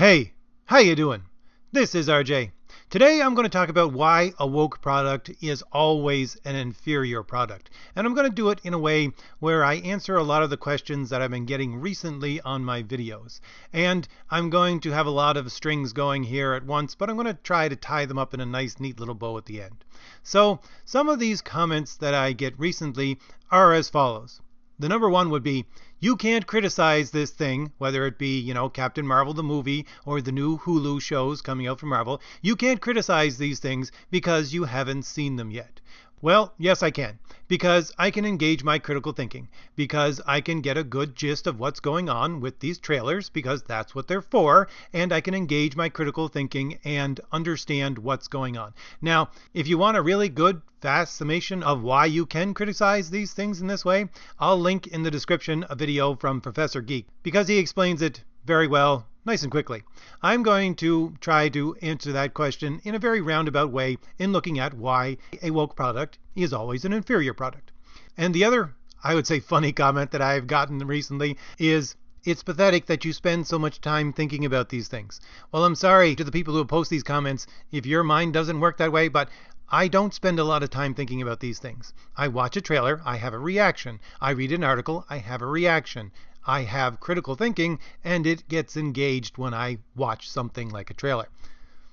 Hey, how you doing? This is RJ. Today I'm going to talk about why a woke product is always an inferior product. And I'm going to do it in a way where I answer a lot of the questions that I've been getting recently on my videos. And I'm going to have a lot of strings going here at once, but I'm going to try to tie them up in a nice, neat little bow at the end. So some of these comments that I get recently are as follows. The number one would be, you can't criticize this thing, whether it be, Captain Marvel the movie or the new Hulu shows coming out from Marvel. You can't criticize these things because you haven't seen them yet. Well, yes, I can, because I can engage my critical thinking, because I can get a good gist of what's going on with these trailers, because that's what they're for, and I can engage my critical thinking and understand what's going on. Now, if you want a really good, fast summation of why you can criticize these things in this way, I'll link in the description a video from Professor Geek, because he explains it very well, nice and quickly. I'm going to try to answer that question in a very roundabout way in looking at why a woke product is always an inferior product. And the other, I would say, funny comment that I've gotten recently is, it's pathetic that you spend so much time thinking about these things. Well, I'm sorry to the people who post these comments if your mind doesn't work that way, but I don't spend a lot of time thinking about these things. I watch a trailer, I have a reaction. I read an article, I have a reaction. I have critical thinking, and it gets engaged when I watch something like a trailer.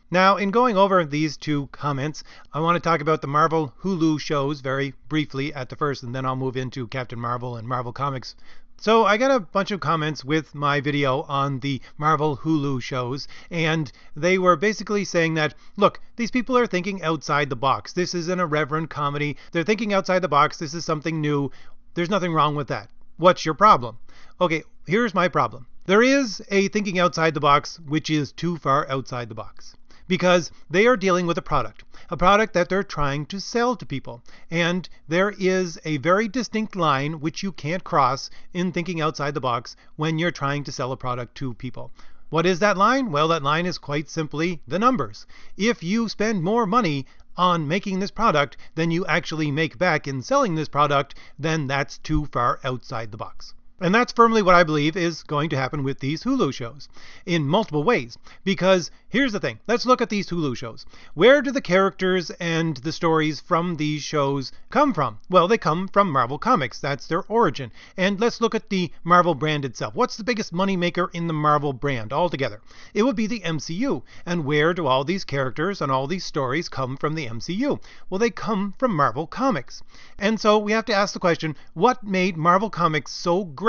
Now, in going over these two comments, I want to talk about the Marvel Hulu shows very briefly at the first, and then I'll move into Captain Marvel and Marvel Comics. So I got a bunch of comments with my video on the Marvel Hulu shows, and they were basically saying that, look, these people are thinking outside the box. This is an irreverent comedy. They're thinking outside the box. This is something new. There's nothing wrong with that. What's your problem? Okay, here's my problem. There is a thinking outside the box which is too far outside the box, because they are dealing with a product that they're trying to sell to people. And there is a very distinct line which you can't cross in thinking outside the box when you're trying to sell a product to people. What is that line? Well, that line is quite simply the numbers. If you spend more money on making this product than you actually make back in selling this product, then that's too far outside the box. And that's firmly what I believe is going to happen with these Hulu shows in multiple ways. Because here's the thing. Let's look at these Hulu shows. Where do the characters and the stories from these shows come from? Well, they come from Marvel Comics. That's their origin. And let's look at the Marvel brand itself. What's the biggest moneymaker in the Marvel brand altogether? It would be the MCU. And where do all these characters and all these stories come from the MCU? Well, they come from Marvel Comics. And so we have to ask the question, what made Marvel Comics so great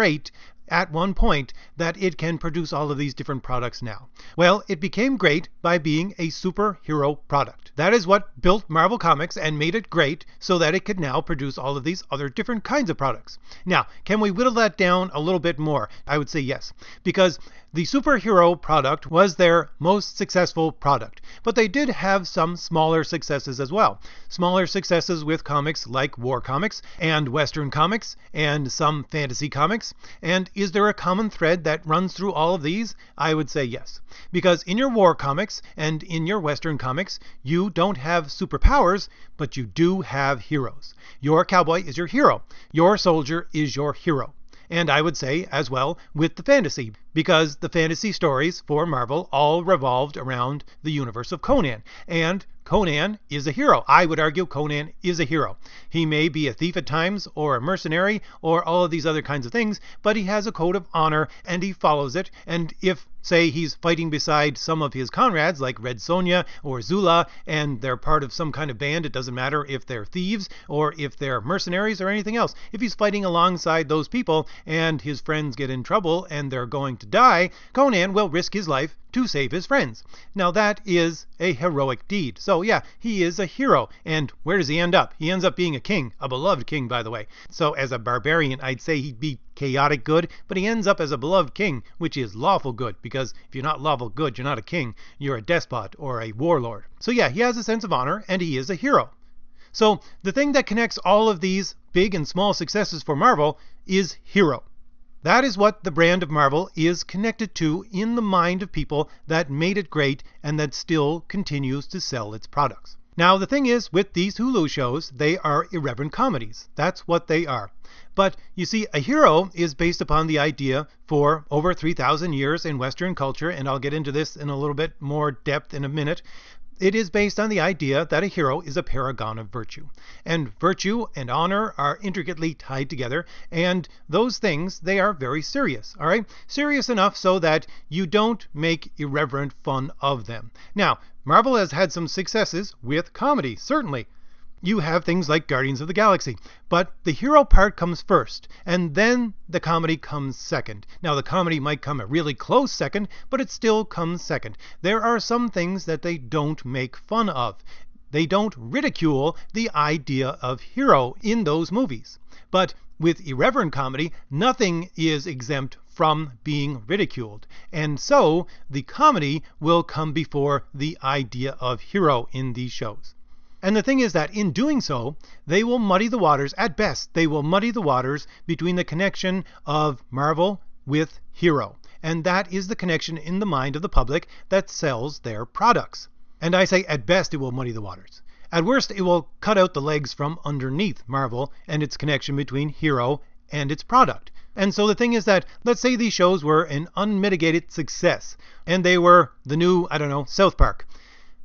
at one point that it can produce all of these different products now? Well, it became great by being a superhero product. That is what built Marvel Comics and made it great so that it could now produce all of these other different kinds of products. Now, can we whittle that down a little bit more? I would say yes, because the superhero product was their most successful product. But they did have some smaller successes as well. Smaller successes with comics like war comics and Western comics and some fantasy comics. And is there a common thread that runs through all of these? I would say yes. Because in your war comics and in your Western comics, you don't have superpowers, but you do have heroes. Your cowboy is your hero. Your soldier is your hero. And I would say as well with the fantasy, because the fantasy stories for Marvel all revolved around the universe of Conan. And Conan is a hero. I would argue Conan is a hero. He may be a thief at times, or a mercenary, or all of these other kinds of things, but he has a code of honor, and he follows it. And if, say, he's fighting beside some of his comrades, like Red Sonja or Zula, and they're part of some kind of band, it doesn't matter if they're thieves, or if they're mercenaries, or anything else. If he's fighting alongside those people, and his friends get in trouble, and they're going to die, Conan will risk his life to save his friends. Now that is a heroic deed. So yeah, he is a hero. And where does he end up? He ends up being a king, a beloved king, by the way. So as a barbarian, I'd say he'd be chaotic good, but he ends up as a beloved king, which is lawful good, because if you're not lawful good, you're not a king, you're a despot or a warlord. So yeah, he has a sense of honor, and he is a hero. So the thing that connects all of these big and small successes for Marvel is hero. That is what the brand of Marvel is connected to in the mind of people that made it great and that still continues to sell its products. Now, the thing is, with these Hulu shows, they are irreverent comedies. That's what they are. But you see, a hero is based upon the idea for over 3,000 years in Western culture, and I'll get into this in a little bit more depth in a minute. It is based on the idea that a hero is a paragon of virtue. And virtue and honor are intricately tied together, and those things, they are very serious, all right? Serious enough so that you don't make irreverent fun of them. Now, Marvel has had some successes with comedy, certainly. You have things like Guardians of the Galaxy, but the hero part comes first, and then the comedy comes second. Now, the comedy might come a really close second, but it still comes second. There are some things that they don't make fun of. They don't ridicule the idea of hero in those movies. But with irreverent comedy, nothing is exempt from being ridiculed. And so, the comedy will come before the idea of hero in these shows. And the thing is that in doing so, they will muddy the waters. At best, they will muddy the waters between the connection of Marvel with hero. And that is the connection in the mind of the public that sells their products. And I say at best it will muddy the waters. At worst, it will cut out the legs from underneath Marvel and its connection between hero and its product. And so the thing is that, let's say these shows were an unmitigated success, and they were the new, South Park.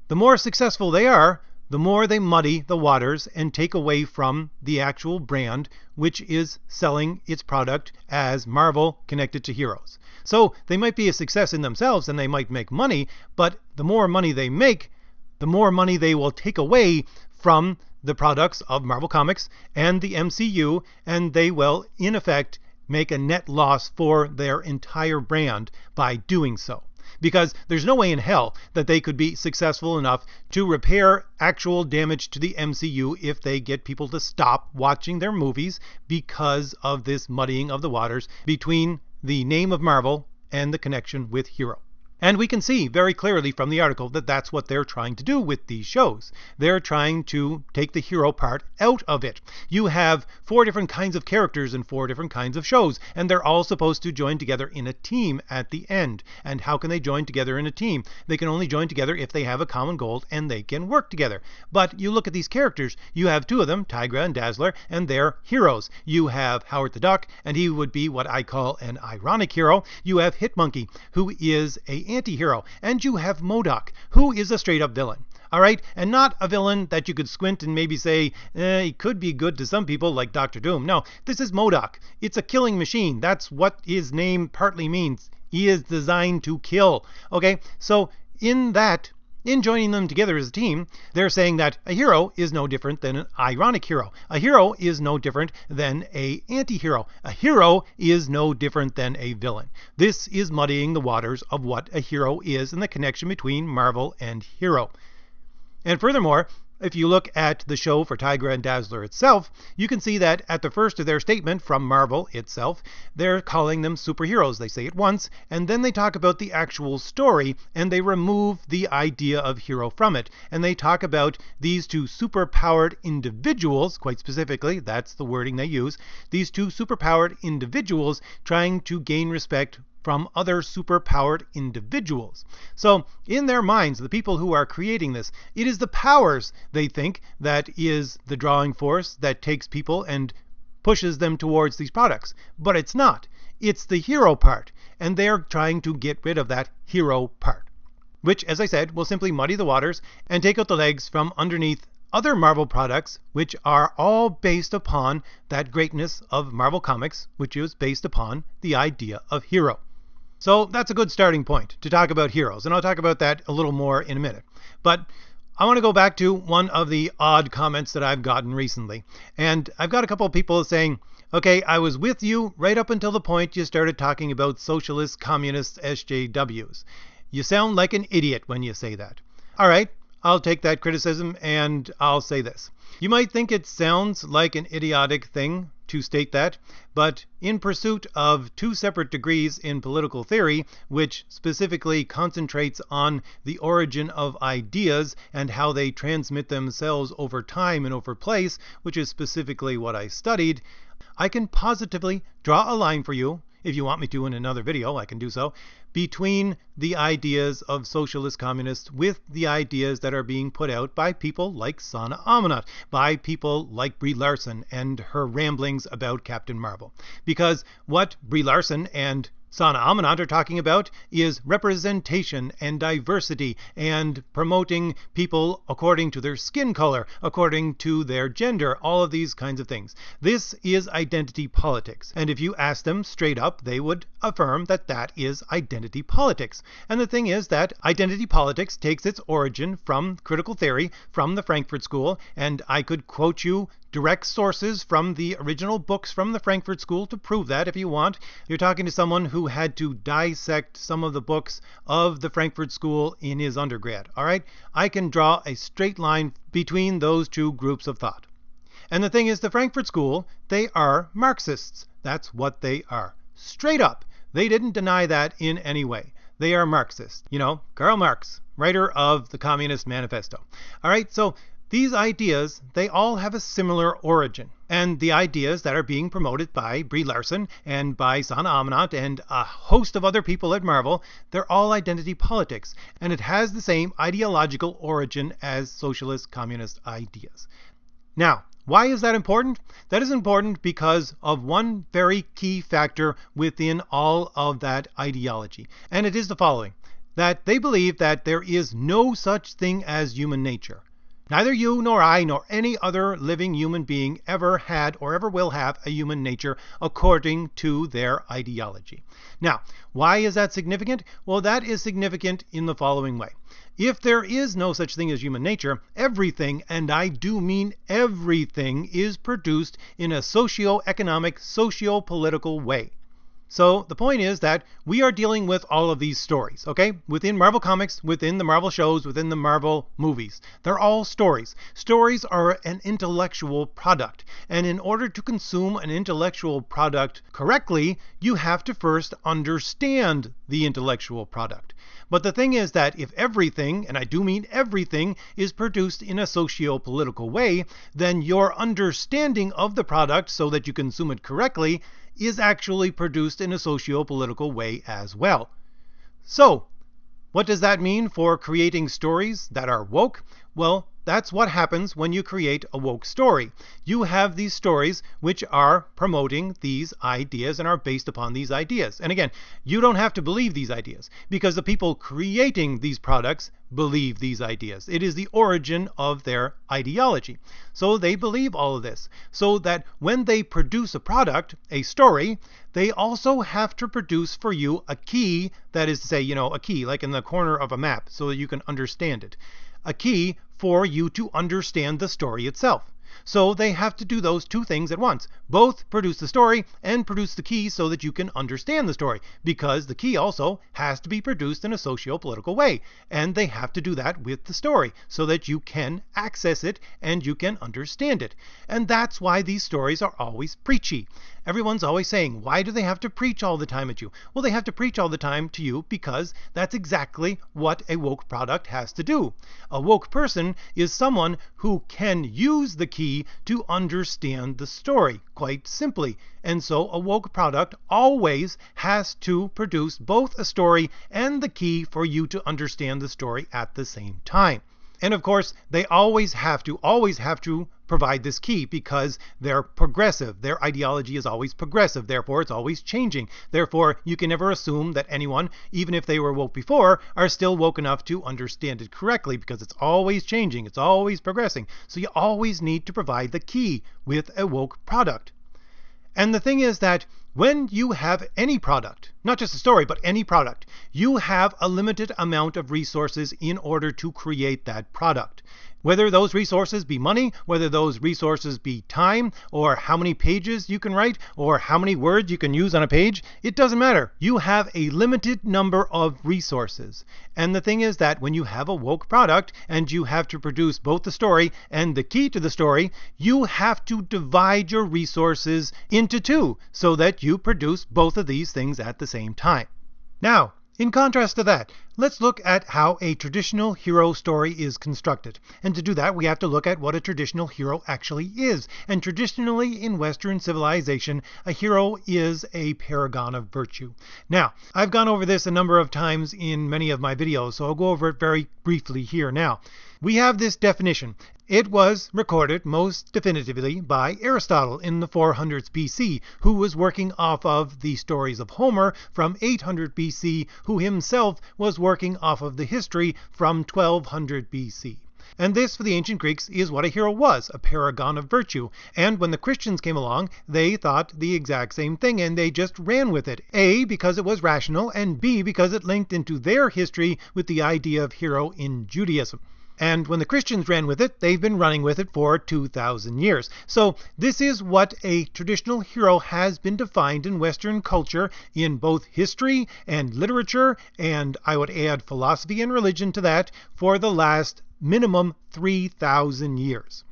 The more successful they are, the more they muddy the waters and take away from the actual brand, which is selling its product as Marvel connected to heroes. So they might be a success in themselves and they might make money, but the more money they make, the more money they will take away from the products of Marvel Comics and the MCU, and they will, in effect, make a net loss for their entire brand by doing so. Because there's no way in hell that they could be successful enough to repair actual damage to the MCU if they get people to stop watching their movies because of this muddying of the waters between the name of Marvel and the connection with hero. And we can see very clearly from the article that that's what they're trying to do with these shows. They're trying to take the hero part out of it. You have 4 different kinds of characters in 4 different kinds of shows, and they're all supposed to join together in a team at the end. And how can they join together in a team? They can only join together if they have a common goal and they can work together. But you look at these characters, you have 2 of them, Tigra and Dazzler, and they're heroes. You have Howard the Duck, and he would be what I call an ironic hero. You have Hitmonkey, who is a anti-hero, and you have MODOK, who is a straight-up villain. All right, and not a villain that you could squint and maybe say he could be good to some people like Dr. Doom. No, this is MODOK. It's a killing machine. That's what his name partly means. He is designed to kill. Okay, so in joining them together as a team, they're saying that a hero is no different than an ironic hero. A hero is no different than an anti-hero. A hero is no different than a villain. This is muddying the waters of what a hero is and the connection between Marvel and hero. And furthermore, if you look at the show for Tigra and Dazzler itself, you can see that at the first of their statement from Marvel itself, they're calling them superheroes. They say it once, and then they talk about the actual story, and they remove the idea of hero from it. And they talk about these 2 superpowered individuals, quite specifically, that's the wording they use, these 2 superpowered individuals trying to gain respect from other superpowered individuals. So in their minds, the people who are creating this, it is the powers, they think, that is the drawing force that takes people and pushes them towards these products. But it's not. It's the hero part, and they're trying to get rid of that hero part, which, as I said, will simply muddy the waters and take out the legs from underneath other Marvel products, which are all based upon that greatness of Marvel Comics, which is based upon the idea of hero. So that's a good starting point to talk about heroes, and I'll talk about that a little more in a minute. But I want to go back to one of the odd comments that I've gotten recently. And I've got a couple of people saying, okay, I was with you right up until the point you started talking about socialist, communist SJWs. You sound like an idiot when you say that. All right, I'll take that criticism and I'll say this. You might think it sounds like an idiotic thing to state that, but in pursuit of 2 separate degrees in political theory, which specifically concentrates on the origin of ideas and how they transmit themselves over time and over place, which is specifically what I studied, I can positively draw a line for you, if you want me to in another video, I can do so, between the ideas of socialist communists with the ideas that are being put out by people like Sana Amanat, by people like Brie Larson and her ramblings about Captain Marvel. Because what Brie Larson and Sana Amanat are talking about is representation and diversity and promoting people according to their skin color, according to their gender, all of these kinds of things. This is identity politics. And if you ask them straight up, they would affirm that that is identity politics. And the thing is that identity politics takes its origin from critical theory, from the Frankfurt School, and I could quote you direct sources from the original books from the Frankfurt School to prove that if you want. You're talking to someone who had to dissect some of the books of the Frankfurt School in his undergrad. All right? I can draw a straight line between those two groups of thought. And the thing is, the Frankfurt School, they are Marxists. That's what they are. Straight up. They didn't deny that in any way. They are Marxists. You know, Karl Marx, writer of the Communist Manifesto. All right? So these ideas, they all have a similar origin. And the ideas that are being promoted by Brie Larson and by Sana Amanat and a host of other people at Marvel, they're all identity politics. And it has the same ideological origin as socialist communist ideas. Now, why is that important? That is important because of one very key factor within all of that ideology. And it is the following, that they believe that there is no such thing as human nature. Neither you nor I nor any other living human being ever had or ever will have a human nature according to their ideology. Now, why is that significant? Well, that is significant in the following way. If there is no such thing as human nature, everything, and I do mean everything, is produced in a socio-economic, socio-political way. So the point is that we are dealing with all of these stories, okay? Within Marvel Comics, within the Marvel shows, within the Marvel movies. They're all stories. Stories are an intellectual product. And in order to consume an intellectual product correctly, you have to first understand the intellectual product. But the thing is that if everything, and I do mean everything, is produced in a socio-political way, then your understanding of the product so that you consume it correctly is actually produced in a socio-political way as well. So, what does that mean for creating stories that are woke? Well, that's what happens when you create a woke story. You have these stories which are promoting these ideas and are based upon these ideas. And again, you don't have to believe these ideas because the people creating these products believe these ideas. It is the origin of their ideology. So they believe all of this. So that when they produce a product, a story, they also have to produce for you a key, that is to say, you know, a key like in the corner of a map so that you can understand it. A key for you to understand the story itself. So they have to do those two things at once. Both produce the story and produce the key so that you can understand the story. Because the key also has to be produced in a socio-political way. And they have to do that with the story so that you can access it and you can understand it. And that's why these stories are always preachy. Everyone's always saying, why do they have to preach all the time at you? Well, they have to preach all the time to you because that's exactly what a woke product has to do. A woke person is someone who can use the key to understand the story, quite simply. And so a woke product always has to produce both a story and the key for you to understand the story at the same time. And of course, they always have to provide this key because they're progressive. Their ideology is always progressive. Therefore, it's always changing. Therefore, you can never assume that anyone, even if they were woke before, are still woke enough to understand it correctly because it's always changing. It's always progressing. So you always need to provide the key with a woke product. And the thing is that when you have any product, not just a story, but any product, you have a limited amount of resources in order to create that product. Whether those resources be money, whether those resources be time, or how many pages you can write, or how many words you can use on a page, it doesn't matter. You have a limited number of resources. And the thing is that when you have a woke product, and you have to produce both the story and the key to the story, you have to divide your resources into two, so that you produce both of these things at the same time. Now, In contrast to that, let's look at how a traditional hero story is constructed. And to do that, we have to look at what a traditional hero actually is. And traditionally in Western civilization, a hero is a paragon of virtue. Now, I've gone over this a number of times in many of my videos, so I'll go over it very briefly here now. We have this definition. It was recorded most definitively by Aristotle in the 400s BC, who was working off of the stories of Homer from 800 BC, who himself was working off of the history from 1200 BC. And this, for the ancient Greeks, is what a hero was, a paragon of virtue. And when the Christians came along, they thought the exact same thing, and they just ran with it. A, because it was rational, and B, because it linked into their history with the idea of hero in Judaism. And when the Christians ran with it, they've been running with it for 2,000 years. So this is what a traditional hero has been defined in Western culture in both history and literature, and I would add philosophy and religion to that, for the last minimum 3,000 years.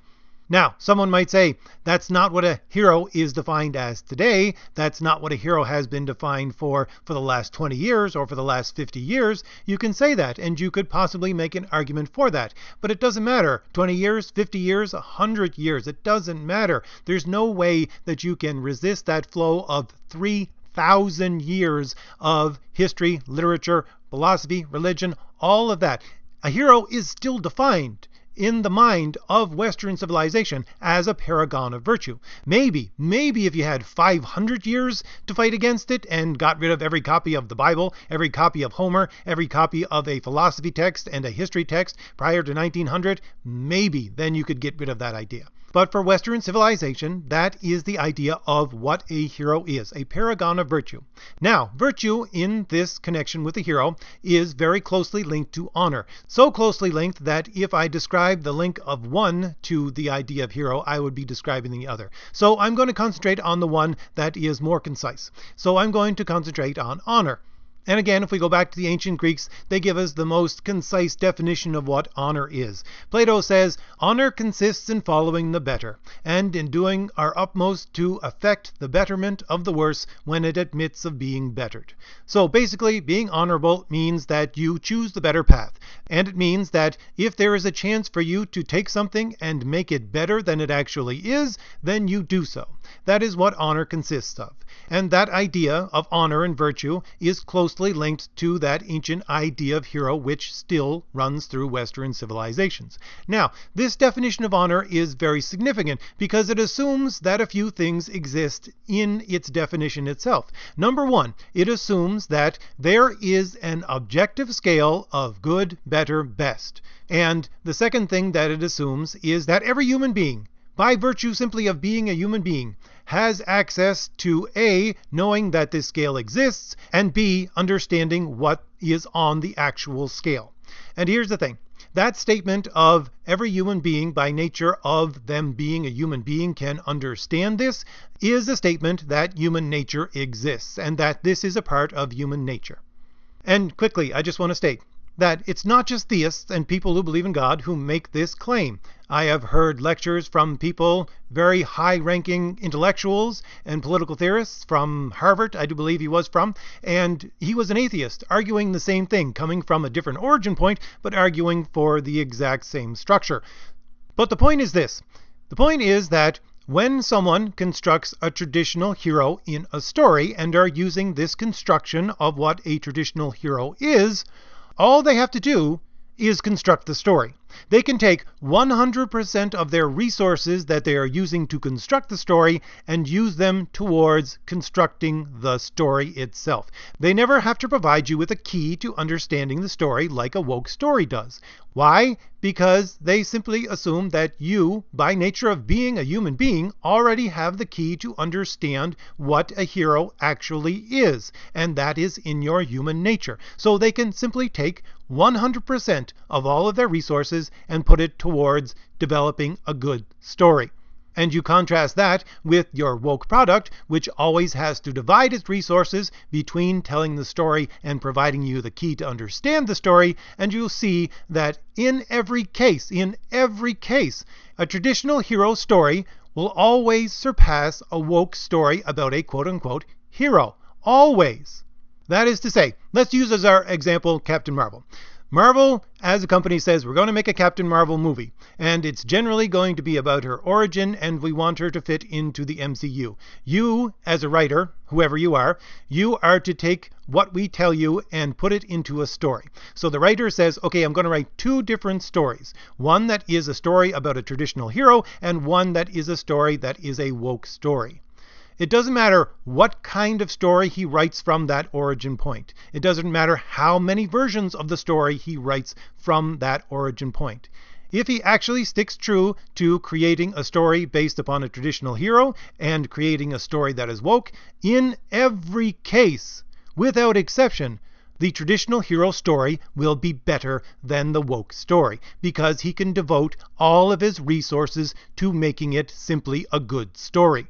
Now, someone might say, that's not what a hero is defined as today. That's not what a hero has been defined for the last 20 years or for the last 50 years. You can say that, and you could possibly make an argument for that. But it doesn't matter. 20 years, 50 years, 100 years, it doesn't matter. There's no way that you can resist that flow of 3,000 years of history, literature, philosophy, religion, all of that. A hero is still defined in the mind of Western civilization as a paragon of virtue. Maybe if you had 500 years to fight against it and got rid of every copy of the Bible, every copy of Homer, every copy of a philosophy text and a history text prior to 1900, maybe then you could get rid of that idea. But for Western civilization, that is the idea of what a hero is, a paragon of virtue. Now, virtue in this connection with the hero is very closely linked to honor. So closely linked that if I describe the link of one to the idea of hero, I would be describing the other. So I'm going to concentrate on the one that is more concise. So I'm going to concentrate on honor. And again, if we go back to the ancient Greeks, they give us the most concise definition of what honor is. Plato says, honor consists in following the better, and in doing our utmost to effect the betterment of the worse when it admits of being bettered. So basically, being honorable means that you choose the better path. And it means that if there is a chance for you to take something and make it better than it actually is, then you do so. That is what honor consists of. And that idea of honor and virtue is closely linked to that ancient idea of hero, which still runs through Western civilizations. Now, this definition of honor is very significant because it assumes that a few things exist in its definition itself. Number one, it assumes that there is an objective scale of good, better, best. And the second thing that it assumes is that every human being, by virtue simply of being a human being, has access to A, knowing that this scale exists, and B, understanding what is on the actual scale. And here's the thing. That statement of every human being, by nature of them being a human being, can understand this, is a statement that human nature exists, and that this is a part of human nature. And quickly, I just want to state that it's not just theists and people who believe in God who make this claim. I have heard lectures from people, very high-ranking intellectuals and political theorists from Harvard, I do believe he was from, and he was an atheist, arguing the same thing, coming from a different origin point, but arguing for the exact same structure. But the point is this. The point is that when someone constructs a traditional hero in a story and are using this construction of what a traditional hero is, all they have to do is construct the story. They can take 100% of their resources that they are using to construct the story and use them towards constructing the story itself. They never have to provide you with a key to understanding the story like a woke story does. Why? Because they simply assume that you, by nature of being a human being, already have the key to understand what a hero actually is, and that is in your human nature. So they can simply take 100% of all of their resources and put it towards developing a good story. And you contrast that with your woke product, which always has to divide its resources between telling the story and providing you the key to understand the story, and you'll see that in every case, a traditional hero story will always surpass a woke story about a quote-unquote hero. Always. That is to say, let's use as our example Captain Marvel. Marvel, as a company, says we're going to make a Captain Marvel movie, and it's generally going to be about her origin, and we want her to fit into the MCU. You, as a writer, whoever you are to take what we tell you and put it into a story. So the writer says, okay, I'm going to write 2 different stories. One that is a story about a traditional hero, and one that is a story that is a woke story. It doesn't matter what kind of story he writes from that origin point. It doesn't matter how many versions of the story he writes from that origin point. If he actually sticks true to creating a story based upon a traditional hero and creating a story that is woke, in every case, without exception, the traditional hero story will be better than the woke story, because he can devote all of his resources to making it simply a good story.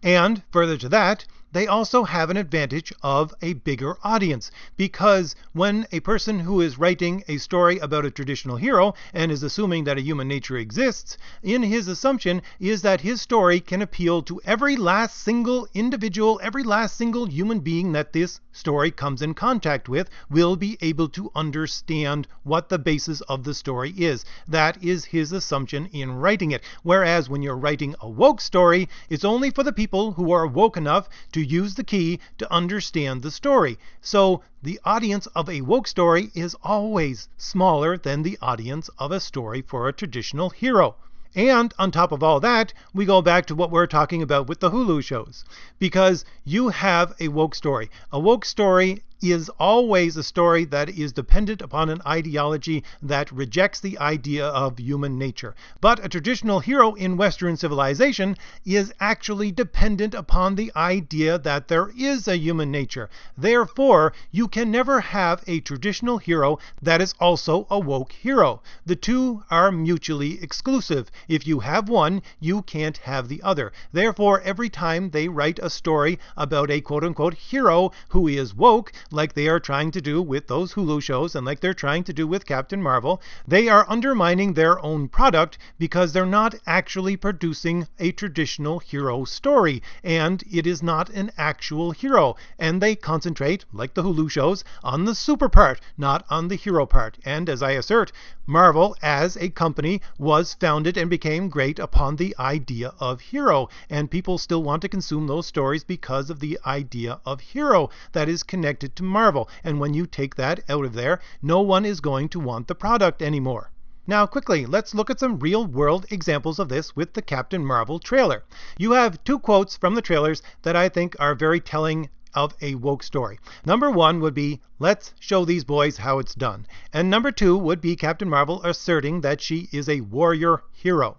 And further to that, they also have an advantage of a bigger audience, because when a person who is writing a story about a traditional hero and is assuming that a human nature exists, in his assumption is that his story can appeal to every last single individual, every last single human being that this story comes in contact with will be able to understand what the basis of the story is. That is his assumption in writing it. Whereas when you're writing a woke story, it's only for the people who are woke enough to use the key to understand the story. So the audience of a woke story is always smaller than the audience of a story for a traditional hero. And on top of all that, we go back to what we're talking about with the Hulu shows. Because you have a woke story. A woke story is always a story that is dependent upon an ideology that rejects the idea of human nature. But a traditional hero in Western civilization is actually dependent upon the idea that there is a human nature. Therefore, you can never have a traditional hero that is also a woke hero. The two are mutually exclusive. If you have one, you can't have the other. Therefore, every time they write a story about a quote-unquote hero who is woke, like they are trying to do with those Hulu shows and like they're trying to do with Captain Marvel, they are undermining their own product because they're not actually producing a traditional hero story, and it is not an actual hero. And they concentrate, like the Hulu shows, on the super part, not on the hero part. And as I assert, Marvel as a company was founded and became great upon the idea of hero, and people still want to consume those stories because of the idea of hero that is connected to Marvel. And when you take that out of there, no one is going to want the product anymore. Now quickly, let's look at some real-world examples of this with the Captain Marvel trailer. You have 2 quotes from the trailers that I think are very telling of a woke story. Number 1 would be, "Let's show these boys how it's done." And number 2 would be Captain Marvel asserting that she is a warrior hero.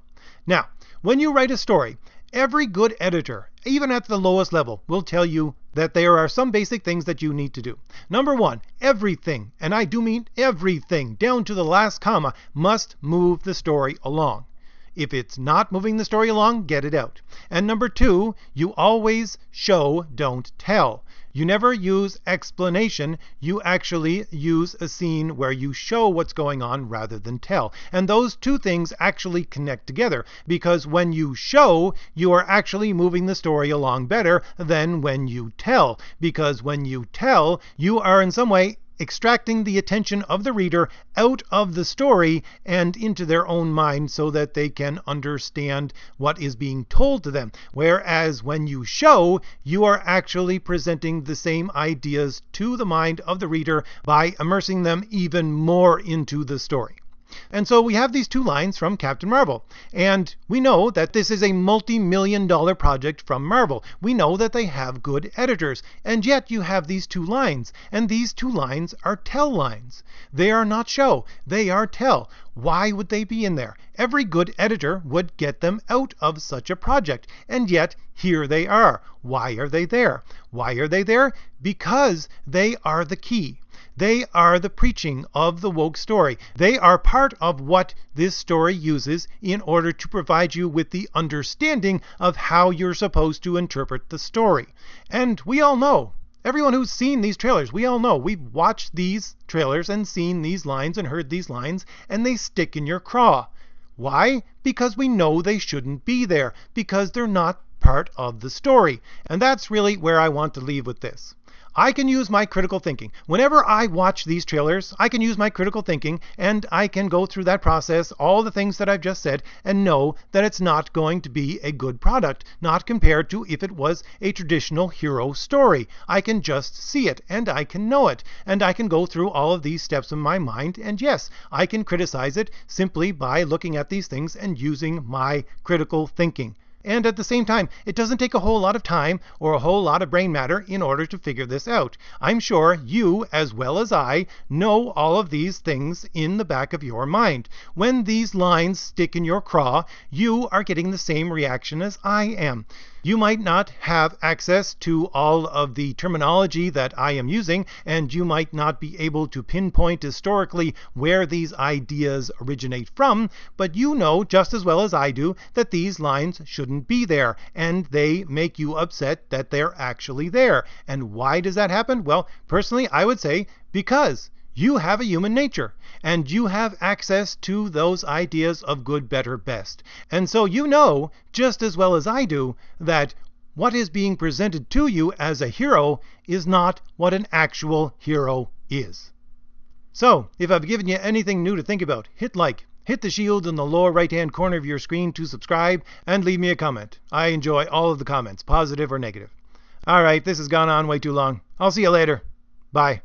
Now, when you write a story, every good editor, even at the lowest level, will tell you that there are some basic things that you need to do. Number 1, everything, and I do mean everything, down to the last comma, must move the story along. If it's not moving the story along, get it out. And number 2, you always show, don't tell. You never use explanation, you actually use a scene where you show what's going on rather than tell. And those 2 things actually connect together, because when you show, you are actually moving the story along better than when you tell. Because when you tell, you are in some way extracting the attention of the reader out of the story and into their own mind so that they can understand what is being told to them. Whereas when you show, you are actually presenting the same ideas to the mind of the reader by immersing them even more into the story. And so we have these 2 lines from Captain Marvel. And we know that this is a multi-million-dollar project from Marvel. We know that they have good editors. And yet you have these 2 lines. And these 2 lines are tell lines. They are not show. They are tell. Why would they be in there? Every good editor would get them out of such a project. And yet, here they are. Why are they there? Why are they there? Because they are the key. They are the preaching of the woke story. They are part of what this story uses in order to provide you with the understanding of how you're supposed to interpret the story. And we all know, everyone who's seen these trailers, we all know, we've watched these trailers and seen these lines and heard these lines, and they stick in your craw. Why? Because we know they shouldn't be there, because they're not part of the story. And that's really where I want to leave with this. I can use my critical thinking. Whenever I watch these trailers, I can use my critical thinking and I can go through that process, all the things that I've just said, and know that it's not going to be a good product, not compared to if it was a traditional hero story. I can just see it and I can know it, and I can go through all of these steps in my mind, and yes, I can criticize it simply by looking at these things and using my critical thinking. And at the same time, it doesn't take a whole lot of time or a whole lot of brain matter in order to figure this out. I'm sure you, as well as I, know all of these things in the back of your mind. When these lines stick in your craw, you are getting the same reaction as I am. You might not have access to all of the terminology that I am using, and you might not be able to pinpoint historically where these ideas originate from, but you know just as well as I do that these lines shouldn't be there, and they make you upset that they're actually there. And why does that happen? Well, personally, I would say because you have a human nature, and you have access to those ideas of good, better, best. And so you know, just as well as I do, that what is being presented to you as a hero is not what an actual hero is. So, if I've given you anything new to think about, hit like, hit the shield in the lower right-hand corner of your screen to subscribe, and leave me a comment. I enjoy all of the comments, positive or negative. Alright, this has gone on way too long. I'll see you later. Bye.